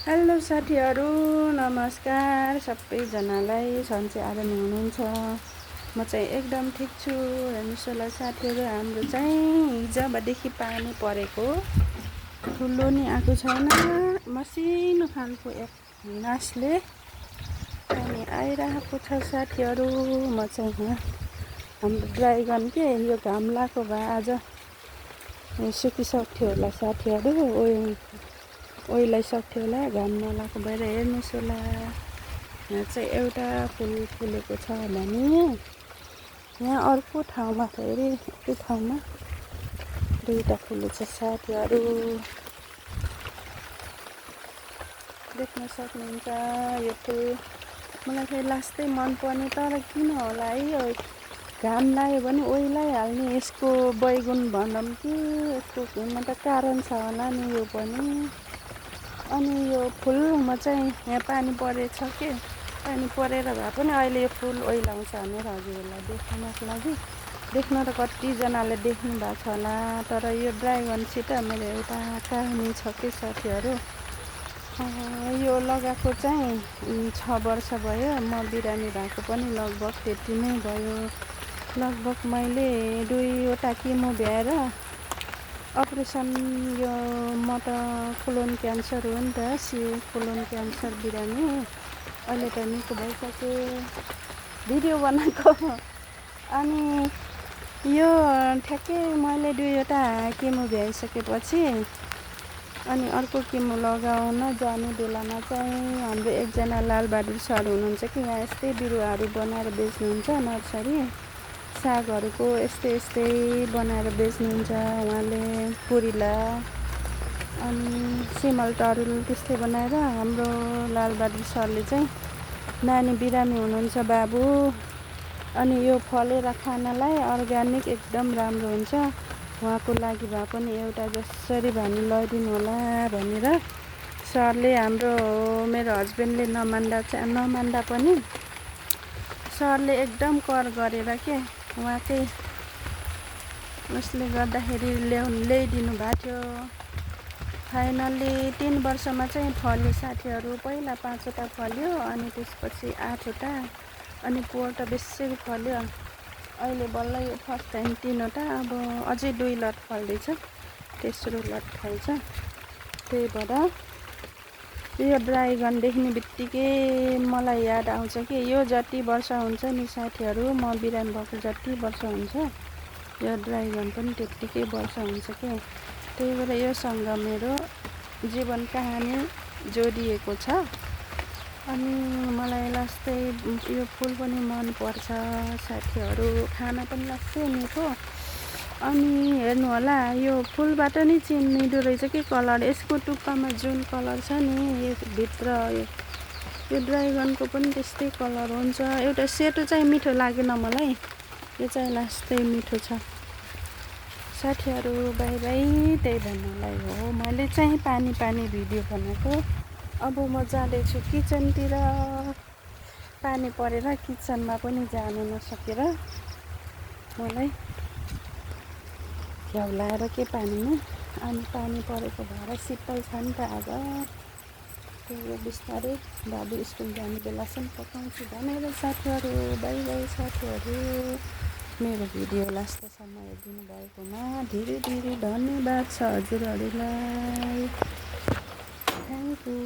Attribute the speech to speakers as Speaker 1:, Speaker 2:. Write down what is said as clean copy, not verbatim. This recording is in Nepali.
Speaker 1: हेलो साथीहरू, नमस्कार सबैजनालाई। सन्चै आरामी हुनुहुन्छ? म चाहिँ एकदम ठिक छु। हेर्नुहोस् होला साथीहरू, हाम्रो चाहिँ हिजोदेखि पानी परेको ठुलो नि आएको छैन, मसिनो खालको एक नासले पानी आइरहेको छ साथीहरू। म चाहिँ यहाँ हाम्रो ड्राइगन के यो घाम लागेको भए आज सुकिसक्थ्यो होला साथीहरू, ओइलाइसक्थ्यो होला, घाम नलागेको भएर। हेर्नुहोस् होला, यहाँ चाहिँ एउटा फुल फुलेको छ भने यहाँ अर्को ठाउँमा फेरि अर्को ठाउँमा दुईवटा फुलेको छ साथीहरू, देख्न सक्नुहुन्छ। यो फुल मलाई फेरि लास्टै मनपर्ने, तर किन होला है, यो घाम लाग्यो भने ओइलाइहाल्ने यसको बैगुन भनौँ कि यसको हुन त कारण छ होला नि यो पनि। अनि यो फुल म चाहिँ यहाँ पानी परेछ के, पानी परेर भए पनि अहिले यो फुल ओइलाउँछ भनेर हजुरहरूलाई देखाउनको लागि। देख्न त कतिजनाले देख्नु भएको छ होला, तर यो ड्राइगनसित मेरो एउटा कहानी छ के साथीहरू। यो लगाएको चाहिँ 6 वर्ष भयो। म बिरामी भएको पनि लगभग त्यति नै भयो। लगभग मैले 2वटा किमो भ्याएर अपरेसन, यो म त कोलोन क्यान्सर हो नि त, कोलोन क्यान्सर बिरामी। अहिले त निको भइसक्यो, भिडियो बनाएको। अनि यो ठ्याक्कै मैले 2वटा किमो भ्याइसकेपछि अनि अर्को किमो लगाउन जाने बेलामा चाहिँ हाम्रो एकजना लालबहादुर सर हुनुहुन्छ कि, यहाँ यस्तै बिरुवाहरू बनाएर बेच्नुहुन्छ, नर्सरी सागहरूको यस्तै बनाएर बेच्नुहुन्छ उहाँले, पुरिला अनि सिमल तरुल त्यस्तै बनाएर। हाम्रो लालबहादुर सरले चाहिँ नानी बिरामी हुनुहुन्छ बाबु, अनि यो फलेर खानलाई अर्ग्यानिक एकदम राम्रो हुन्छ, उहाँको लागि भए पनि एउटा जसरी भए पनि लैदिनु होला भनेर सरले, हाम्रो मेरो हस्बेन्डले नमान्दा पनि सरले एकदम कर गरेर के उहाँकै उसले गर्दाखेरि ल्याइदिनु भएको थियो। फाइनल्ली 3 वर्षमा चाहिँ फल्यो साथीहरू। पहिला 5वटा फल्यो, अनि त्यसपछि 8वटा, अनि पोहोर त बेसरी फल्यो। अहिले बल्ल यो फर्स्ट टाइम 3वटा, अब अझै 2 लट फल्दैछ, तेस्रो लट फल्छ। त्यही भएर यो ड्राइगन देख्ने बित्तिकै मलाई याद आउँछ कि यो जति वर्ष हुन्छ नि साथीहरू, म बिरामी भएको जति वर्ष हुन्छ यो ड्राइगन पनि त्यत्तिकै वर्ष हुन्छ के। त्यही भएर योसँग मेरो जीवन कहानी जोडिएको छ। अनि मलाई लास्टै यो फुल पनि मनपर्छ साथीहरू, खाना पनि लास्टै मिठो। अनि हेर्नु होला, यो फुलबाट नि चिनिँदो रहेछ कि कलर, यसको टुप्पामा जुन कलर छ नि यो भित्र, यो ड्राइगनको पनि त्यस्तै कलर हुन्छ। एउटा सेतो चाहिँ मिठो लागेन मलाई, यो चाहिँ लास्टै मिठो छ साथीहरू। बाई बाई, त्यही भन्नलाई हो मैले चाहिँ पानी भिडियो बनाएको। अब म जाँदैछु किचनतिर, पानी परेर किचनमा पनि जानु नसकेर मलाई घ्याउ लाएर के पानीमा, अनि पानी परेको भएर शीतल छ नि त आज। त्यही बिस्तारै बाबु स्कुल जाने बेलासम्म पकाउँछु भनेर साथीहरू। बाई बाई साथीहरू, मेरो भिडियो लास्टसम्म हेरिदिनु भएकोमा धेरै धेरै धन्यवाद छ हजुरहरूलाई। Thank you.